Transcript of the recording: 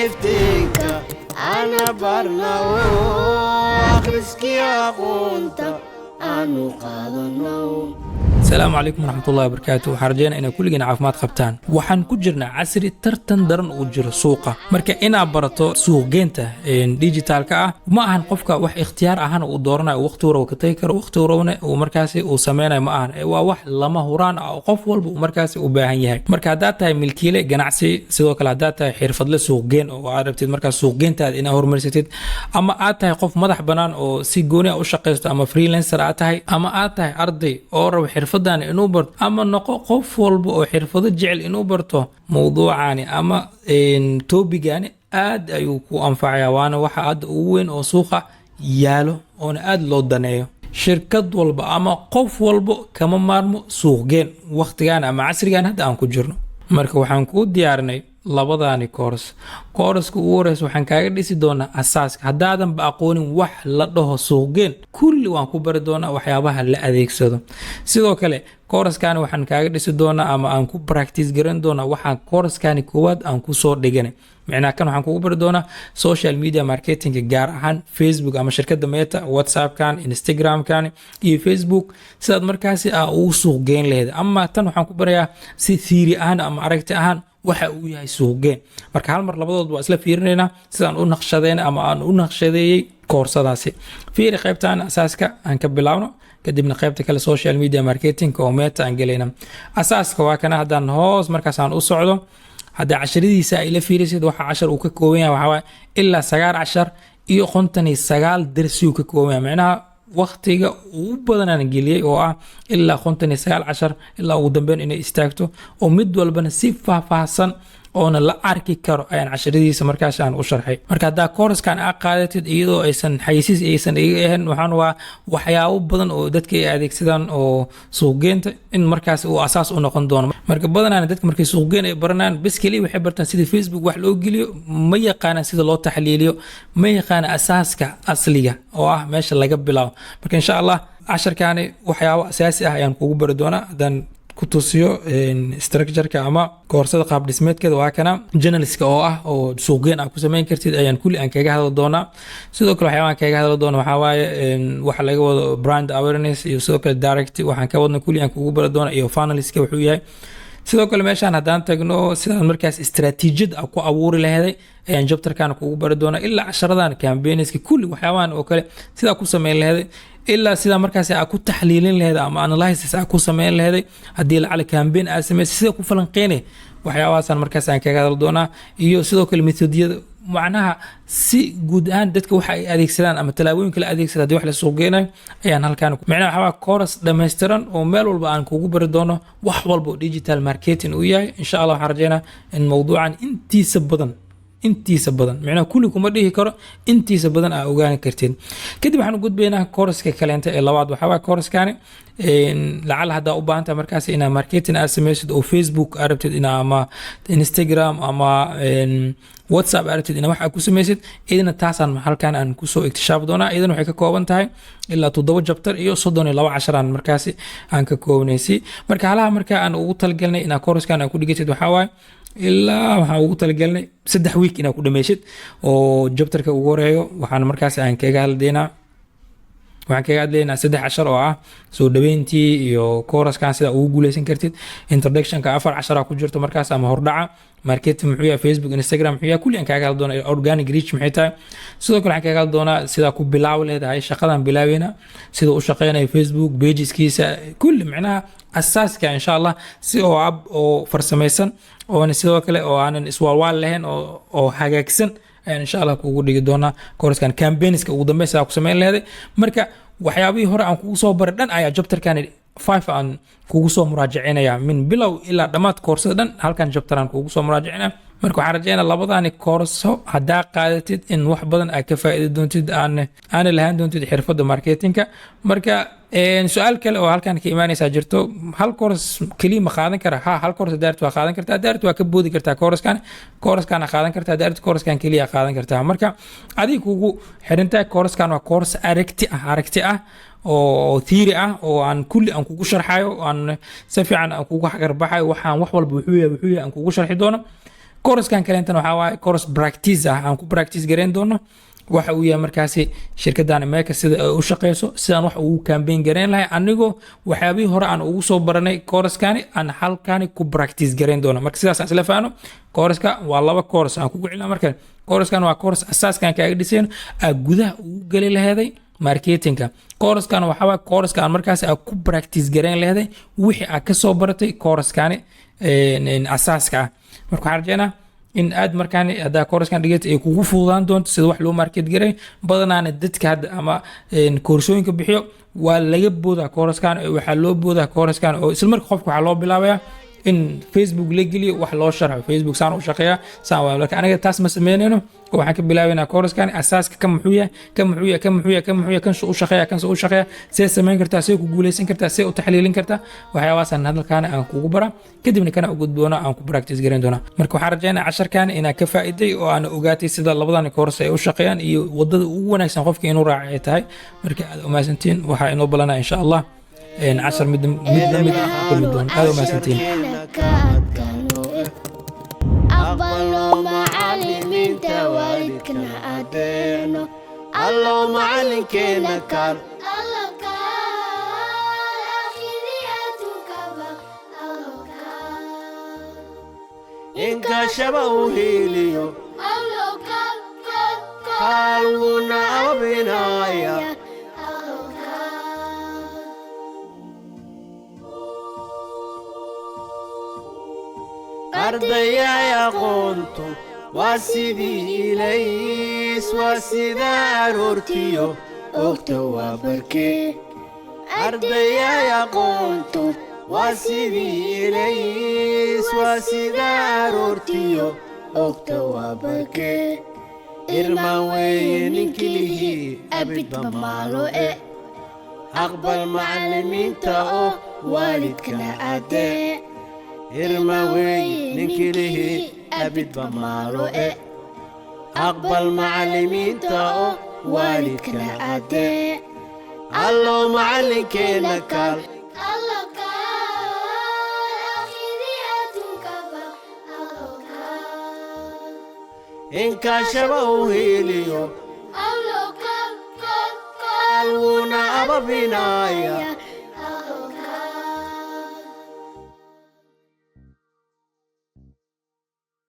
iftiinka ana barna akhriskii aqoonta aanu qaadano. السلام عليكم ورحمة الله وبركاته. وحرجينا إن كل جنا عفمات قبتان وحن كجرنا عصر ترتن درن وجر سوقه مركا إنا برتو سوق جنته إن ديجيتال كا ما هن قفك وح اختيار أهان ودورنا وقت ورا وكتيكر وقت ورانا ومركاسي وسمينا ما هن وح لما هوران أو قفول ومركاسي وباهيه مركا داتا ملكيله جناعسي سواء كلا داتا حير فضل سوق جن وعرفت مركز سوق جنته إن هور مرستيد أما آتها قف مدح بنان أو سيجوني أو شقيست أما فريلانسر آتها أما آتها أرضي أو رو حرف inuu barto ama noqo qof walba oo xirfado jecel inuu barto mowduucaani ama topigaani aad ayuu ku anfacayaa waana waxa aad ugu weyn oo suuqa yaalo oo aad loo daneeyo shirkad walba ama qof walba kama maarmo suuqgeen waqtigan ama casrigan hadda aan ku jirno marka waxaan ku diyaarinay labadaani kooraska ugu horeysa waxaan kaaga dhisi doonaa asaaska haddaadan ba aqoonin wax la dhaho suuqgeen kulli waan ku bari doonaa waxyaabaha la adeegsado sidoo kale kooraskani waxaan kaaga dhisi doonaa ama aan ku practice garan doonaa waxaan kooraskani koowaad aan ku soo dhiganay macnaha kan waxaan kugu bari doonaa social media marketing gaar ahaan Facebook ama shirkadda Meta WhatsApp kan Instagram kan iyo Facebook sidaad markaasi ugu suuqgeen lahayd ama tan waxaan ku barayaa si theory ahaan ama aragti ahaan waxa uu yahay suuqgeen marka hal mar labadood waa isla fiirinayna sidaan u naqshadeyna ama aan u naqshadeeyay koorsadaasi fiiri qaybtaan asaaska aan ka bilaawno kadibna qaybta kale social media marketing oo Meta aan galayna asaaska waa kana hadaan hoos markaas aan u socdo hadda casharadiisa ay la fiirisid waxa cashar uu ka kooban yahay waxa ilaa 9 iyo 59 darsi uu ka kooban yahay macnaha waqtiga uu badan aan geliyay oo ah ilaa 59 ilaa ugu dambeyn inay istaagto oo mid walbana si faahfaahsan oona la arki karo ayaan casharadiisa markaas aan u sharxay marka hadda koorskan aad qaadatid iyadoo aysan xayisiis aysan iga ahayn waxaan waa waxyaabo badan oo dadka ay adeegsadaan oo suuqgeenta in markaas uu asaas u noqon doono marka badanaan dadka markay suuqgeen ay baranaan bas kaliya waxay bartaan sida Facebook wax loo geliyo ma yaqaanaan sida loo taxliiliyo ma yaqaan asaaska asliga oo ah meesha laga bilaabo marka insha Allah casharkaani waxyaabo asaasi ah ayaan kugu bari doonaa hadan kutusiyo structure-ka ama koorsada qaab dhismeedkeeda waa kana journalist-ka oo ah oo suuqgeen ku sameyn kartid ayaan kulli aan kaga hadlo doonaa sidoo kale waxaan kaga hadlo doonaa waxa waaye waxa laga wado brand awareness iyo sidoo kale direct waxaan ka wadna kulli aan kugu bari doonaa iyo finalist-ka wuxuu yahay sidoo kale meeshaan hadaan tagno sidaan markaas istiraatiijiyad ku abuuri lahayd ayaan chapter-kan kugu bari doonaa ilaa casharadan campaigns-ka kulli waxyaabahan oo kale sida ku sameyn lahayd ilaa sida markaas ku taxliilin lahayd ama analysis ku sameyn lahayd hadii la campaign aad sameysay sida ku falanqeynay waxyaabahaas markaas aan kaga hadal doonaa iyo sidoo kale methodiyada macnaha si guud ahaan dadka waxa ay adeegsadaan ama talaabooyinka la adeegsada hadii wax la suuqgeenay ayaan halkaan macnaha waxa course dhameystiran oo meel walba aan kugu bari doono wax walba digital marketing uu yahay insha Allah waxaan rajeynaa in mowduucan intiisa badan macnaha kulli kuma dhihi karo intiisa badan aad ogaan kartiin kadib waxaan u gudbaynaa kooraska kaleenta ee labaad waxa waa kooraskani lacal hada u baahan tahay markaas ina marketing aad sameysid oo Facebook arabtid ina ama Instagram ama WhatsApp arabtid ina waxa ku sameysid idina taasan halkaan aan ku soo iktishaaf doonaa idina waxay ka kooban tahay ilaa 7 chapter iyo 32 casharaan markaas aan ka koobnaysi marka halaha marka aan ugu talgalnay ina kooraskan aan ku dhigatid waxa waa ilaa waxaan ugu talagalnay 3 week inaad ku dhameeshid oo chapterka ugu horeeyo waxaan markaas aan kaga hadlaynaa 13 oo ah soo dhaweyntii iyo course-kan sida ugu guuleysan kartid introduction-ka 4 ku jirto markaas ama hordhaca marketing muxuu yahay Facebook Instagram muxuu yahay kulli aan kaga hadli doonaa organic reach maxay tahay sidoo kale waxaan kaga hadli doonaa sida ku bilaaw leedahay shaqadan bilaawina sida u shaqeynay Facebook pageskiisa kulli macnaha asaaska insha Allah si oo farsameysan oo sidoo kale oo aanan iswaalwaal lahayn oo hagaagsan ayaan insha Allah kugu dhigi doonaa koorskan campaigns-ka ugu dambeysay ku sameyn lahayd marka waxyaabihii hore aan kugu soo baray dhan ayaa chapter-kan 5 aan kugu soo muraajacinaya min bilow ilaa dhamaad koorsada dhan halkan chapter aan kugu soo muraajacinaya marka waxaan rajeynaa labadaani koorso hadaa qaadatid in wax badan aad ka faa'iido doontid aan lahaan doontid xirfadda marketingka marka su'aal kale oo halkan ka imaanaysa jirto hal koors kaliya ma qaadan kara hal koors daartu waa qaadan kartaa daartu waa ka boodi kartaa koorskan qaadan kartaa daartu koorskan kaliya qaadan kartaa marka adiga kugu xirintaa koorskan waa koors aragti ah oo theory ah oo aan kulli aan kugu sharxayo aan si fiican aan kugu xagarbaxayo waxaan wax walba wuxuu yahay aan kugu sharxi doono كورسkan kaleentana waxaa waaye course practice ah aan ku practice gareyn doono waxa uu yahay markaasi shirkaddan Meka sida ay u shaqeyso sidaan wax ugu campaign gareyn lahay anigoo waxyaabihii hore aan ugu soo baranay coursekani aan halkani ku practice gareyn doono marka sidaas aan isla faano courska waa laba course aan ku celina marka coursekan waa course asaaskan kaaga dhiseen gudaha ugu gali laheeday marketingka coursekan waxa waa coursekan markaasi aad ku practice gareyn laheeday wixii aad ka soo baratay coursekani asaaska ah marka waxaan rajeynaa in aad markaan hadaa koorskan dhigata ay kugu fududaan doonto sida wax loo market garay badanaana dadka hadda ama koorsooyinka bixiyo waa laga boodaa koorskan waxaa loo boodaa koorskan oo isla markaa qofka waxaa loo bilaabayaa in Facebook la geliyo wax loo sharxo Facebook saan u shaqeeyaa saan waa laakiin aniga taas ma sameynayno waxaan ka bilaabaynaa koorskan asaaska ka muxuu yahay kan soo u shaqeeyaa see sameyn kartaa see ku guuleysan kartaa see u taxliilin kartaa waxyaabahaasaan hadalkaana aan kugu bara kadibna kana u gudboona aan ku practice gareyn doona marka waxaan rajeynaa casharkan inaan ka faa'iiday oo aan ogaatay sida labadan koors ay u shaqeeyaan iyo wadada ugu wanaagsan qofka inuu raaco ay tahay marka aad u maasantiin waxaa inoo balanaa insha Allah عشر مد كل دون هذا ما سنتين أقبلوا معلمين توالدكنا أدينو الله معلمكنا كان الله كان آخرياتك الله كان إنك شبهه هيليو الله كان قالونا أبنايا أرضيا يا قنتو واسدي إليس واسدا رورتيو أكتوا بركي أرضيا يا قنتو واسدي إليس واسدا رورتيو أكتوا بركي إرما وين كله أبد بمالو أقبل معلمين تاو والدكنا أدي إرماوي نكله أبد بمالو أقبل معلمين تاو والدكنا أدي الله معلمكنا كال الله كال آخرياتك الله كال إنك شبهه هيليو الله كال قالونا أبا بنايا